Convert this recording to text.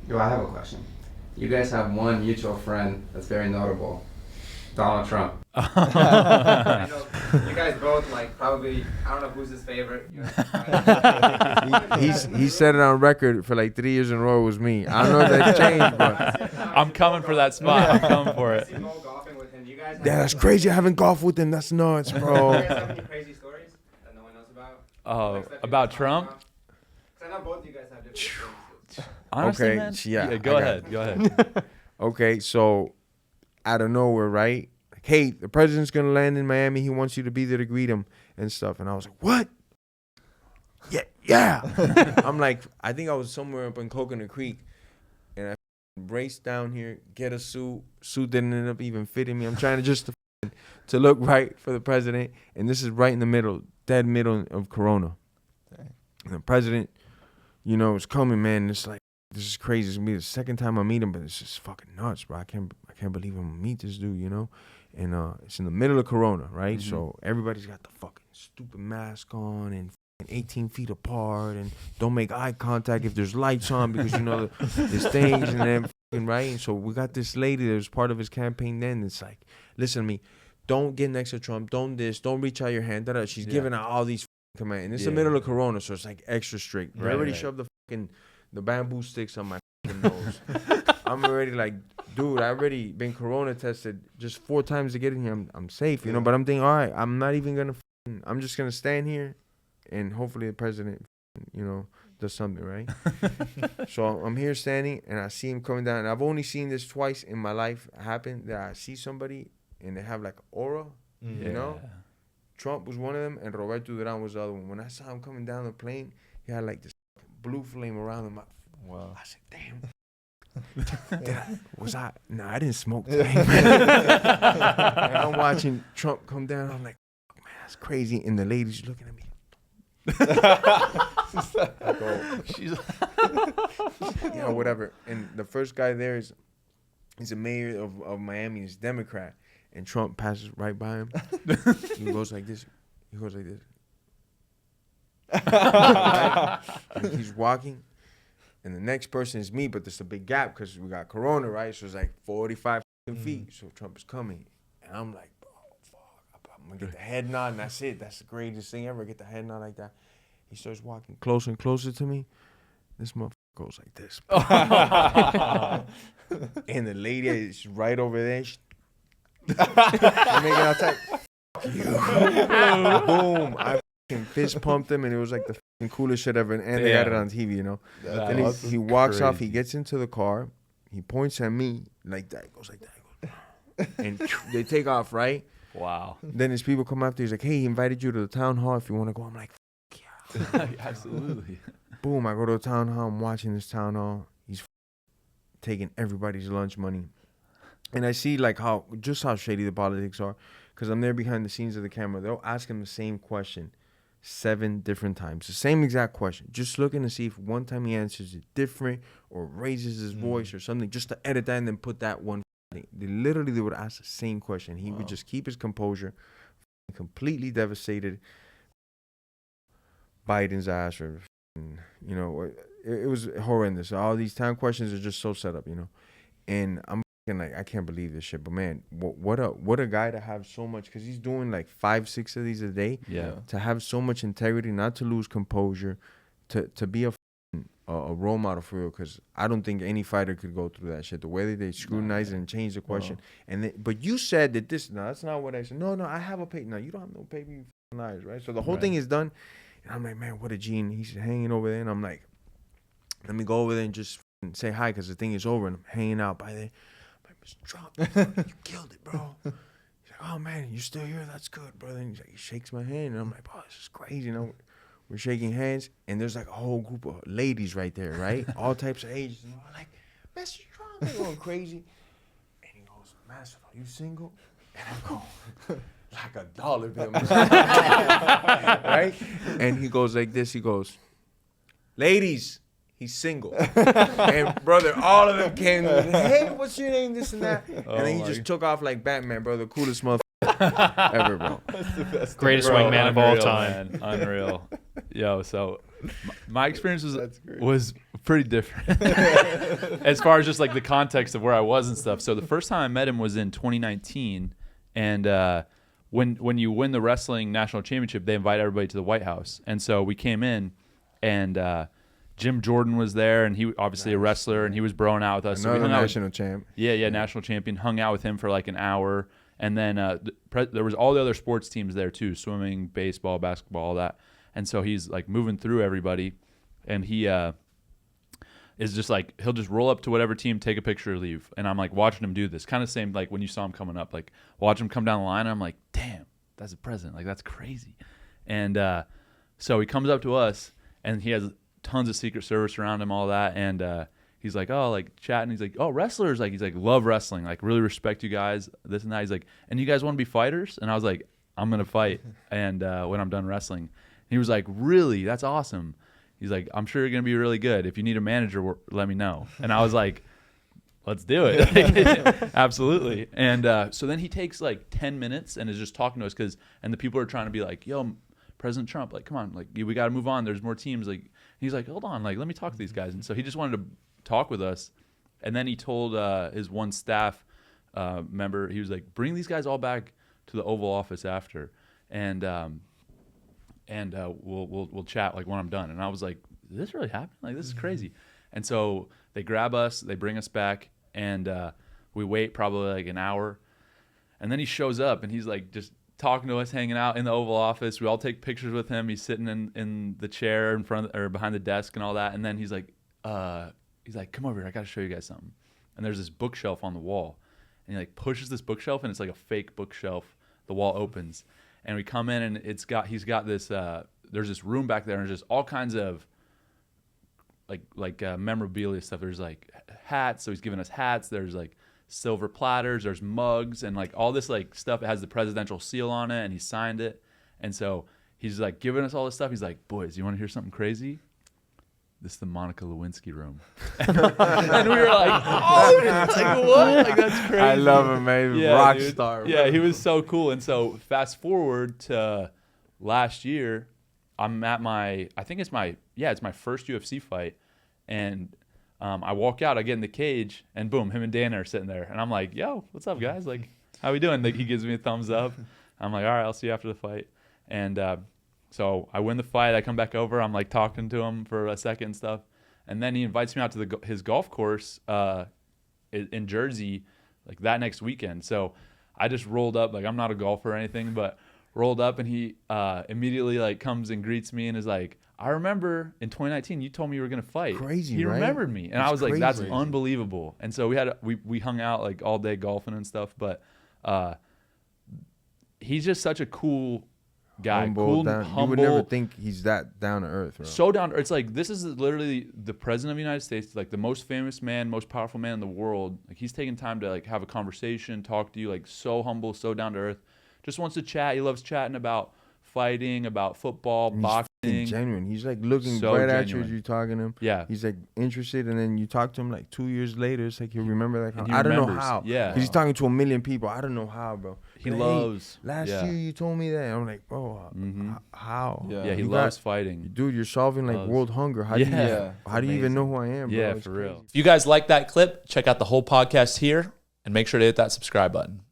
Yo, I have a question. You guys have one mutual friend that's very notable, Donald Trump. I know you guys both probably. I don't know who's his favorite. He said it on record for like 3 years in a row. It was me. I don't know if that changed, but I'm coming for that spot. I'm coming for it. Golfing with him. You guys yeah, that's crazy. I haven't golfed with him. That's nuts, You bro. guys have any crazy stories that no one knows about? About Trump? Because I know both of you guys have different experiences. Honestly, Okay, man? yeah, Go I ahead. Go ahead. Okay, so out of nowhere, right? Like, hey, the president's gonna land in Miami. He wants you to be there to greet him and stuff. And I was like, what? Yeah. I'm like, I think I was somewhere up in Coconut Creek, and I raced down here, get a suit. Suit didn't end up even fitting me. I'm trying to look right for the president, and this is right in the middle, dead middle of Corona. And the president, is coming, man. It's like, this is crazy. It's gonna be the second time I meet him, but it's just fucking nuts, bro. I can't believe I'm gonna meet this dude, And it's in the middle of Corona, right? Mm-hmm. So everybody's got the fucking stupid mask on and 18 feet apart, and don't make eye contact if there's lights on because there's things and then fucking, right. And so we got this lady that was part of his campaign. Then it's like, listen to me, don't get next to Trump, don't reach out your hand. She's giving out all these commands, and it's the middle of Corona, so it's like extra strict. They already shoved the bamboo sticks on my nose. I'm already like, dude, I already been Corona tested just 4 times to get in here. I'm safe, But I'm thinking, all right, I'm not even gonna. I'm just gonna stand here, and hopefully the president, does something, right? So I'm here standing, and I see him coming down. And I've only seen this twice in my life happen. That I see somebody, and they have like aura, Trump was one of them, and Roberto Duran was the other one. When I saw him coming down the plane, he had like this blue flame around him. Wow. I said, damn. No, I didn't smoke today, man. And I'm watching Trump come down. I'm like, man, that's crazy. And the lady's looking at me. She's whatever. And the first guy there he's a mayor of Miami. He's Democrat. And Trump passes right by him. He goes like this. And he's walking. And the next person is me, but there's a big gap because we got Corona, right? So it's like 45 feet. So Trump is coming. And I'm like, bro, fuck. I'm going to get the head nod, and that's it. That's the greatest thing ever, get the head nod like that. He starts walking closer and closer to me. This motherfucker goes like this. And the lady is right over there. I'm making out type. Boom. I fist pumped him, and it was like the coolest shit ever, and they got it on TV, Then he walks off, he gets into the car, he points at me like that, goes like that, and they take off, right? Wow. Then his people come after, he's like, hey, he invited you to the town hall if you want to go. I'm like, yeah. Absolutely. Boom, I go to the town hall, I'm watching this town hall, he's taking everybody's lunch money, and I see like how shady the politics are, because I'm there behind the scenes of the camera. They'll ask him the same question 7 different times, the same exact question, just looking to see if one time he answers it different or raises his voice or something, just to edit that and then put that one thing. They would ask the same question. He would just keep his composure, completely devastated Biden's ass, or it was horrendous. All these town questions are just so set up, and I'm like, I can't believe this shit. But man, what a guy to have so much, because he's doing like 5-6 of these a day. Yeah. To have so much integrity, not to lose composure, to be a role model for real. Because I don't think any fighter could go through that shit. The way that they scrutinize it and change the question. But you said that this. No, that's not what I said. No, I have a paper. No, you don't have no paper. You liars, right? So the whole thing is done. And I'm like, man, what a gene. He's hanging over there, and I'm like, let me go over there and just say hi, because the thing is over, and I'm hanging out by there. Trump, you killed it, bro. He's like, oh man, you're still here? That's good, brother. And he shakes my hand, and I'm like, bro, this is crazy. We're shaking hands, and there's like a whole group of ladies right there, right? All types of ages. And we're like, Mr. Trump, they're going crazy. And he goes, Master, are you single? And I go, like $1 bill, right? And he goes like this. He goes, ladies. He's single. And brother, all of them came and hey, what's your name, this and that. And then he just took off like Batman, bro. The coolest motherfucker ever, bro. Greatest wingman of all time. Man. Unreal. Yo, so My experience That's great. was pretty different as far as just like the context of where I was and stuff. So the first time I met him was in 2019, and when you win the wrestling national championship, they invite everybody to the White House, and so we came in, and Jim Jordan was there, and he obviously a wrestler, and he was broing out with us. Another so we hung national champ. Yeah, national champion. Hung out with him for like an hour, and then there was all the other sports teams there too: swimming, baseball, basketball, all that. And so he's like moving through everybody, and he is just like he'll just roll up to whatever team, take a picture, leave. And I'm like watching him do this, kind of same like when you saw him coming up, like watch him come down the line. And I'm like, damn, that's the president, like that's crazy. And so he comes up to us, and he has tons of Secret Service around him, all that, and he's like, oh, like chatting. He's like, oh, wrestlers, like he's like love wrestling, like really respect you guys, this and that. He's like, and you guys want to be fighters? And I was like, I'm gonna fight, and when I'm done wrestling. He was like, really? That's awesome. He's like, I'm sure you're going to be really good. If you need a manager, let me know. And I was like, let's do it. Absolutely. And so then he takes like 10 minutes and is just talking to us and the people are trying to be like, yo, President Trump, like, come on, like we got to move on. There's more teams. Like, he's like, hold on, like, let me talk to these guys. And so he just wanted to talk with us. And then he told his one staff member, he was like, bring these guys all back to the Oval Office after. And we'll chat like when I'm done. And I was like, did this really happen? Like, this is crazy. And so they grab us, they bring us back, and we wait probably like an hour. And then he shows up, and he's like just talking to us, hanging out in the Oval Office. We all take pictures with him. He's sitting in the chair in front or behind the desk and all that. And then he's like, come over here. I got to show you guys something. And there's this bookshelf on the wall. And he like pushes this bookshelf, and it's like a fake bookshelf. The wall opens. And we come in, and he's got this. There's this room back there, and there's just all kinds of like memorabilia stuff. There's like hats, so he's giving us hats. There's like silver platters. There's mugs, and like all this like stuff. It has the presidential seal on it, and he signed it. And so he's like giving us all this stuff. He's like, boys, you want to hear something crazy? This is the Monica Lewinsky room. And we were like, oh, like what? Like that's crazy. I love him, man. Yeah, Rock dude. star. Yeah, he was so cool. And so fast forward to last year, I'm at it's my first UFC fight. And I walk out, I get in the cage, and boom, him and Dana are sitting there. And I'm like, yo, what's up, guys? Like, how we doing? Like, he gives me a thumbs up. I'm like, all right, I'll see you after the fight. And so I win the fight. I come back over. I'm like talking to him for a second and stuff. And then he invites me out to his golf course in Jersey like that next weekend. So I just rolled up. Like, I'm not a golfer or anything, but rolled up, and he immediately like comes and greets me and is like, I remember in 2019 you told me you were going to fight. Crazy, He right? remembered me. And It's I was like, that's crazy. unbelievable. And so we hung out like all day golfing and stuff. But he's just such a cool guy. Humble, Cool, down. humble. You would never think he's that down to earth, bro. So down. It's like this is literally the president of the United States, like the most famous man, most powerful man in the world. Like he's taking time to like have a conversation, talk to you. Like so humble, so down to earth. Just wants to chat. He loves chatting about fighting, about football, And boxing. he's genuine. He's like looking So right at you genuine. as you're talking to him. Yeah. He's like interested, and then you talk to him like 2 years later. It's like he'll remember that. And he I don't know remembers. how. Yeah. 'Cause he's talking to a million people. I don't know how, bro. He Like, loves. Hey, last yeah. year you told me that. I'm like, bro, Mhm. how? Yeah. Yeah, he You loves got- fighting. Dude, you're solving like Loves- world hunger. How Yeah. do you? Yeah. How do you even know who I am, bro? Yeah, It's for crazy. real. If you guys like that clip, check out the whole podcast here and make sure to hit that subscribe button.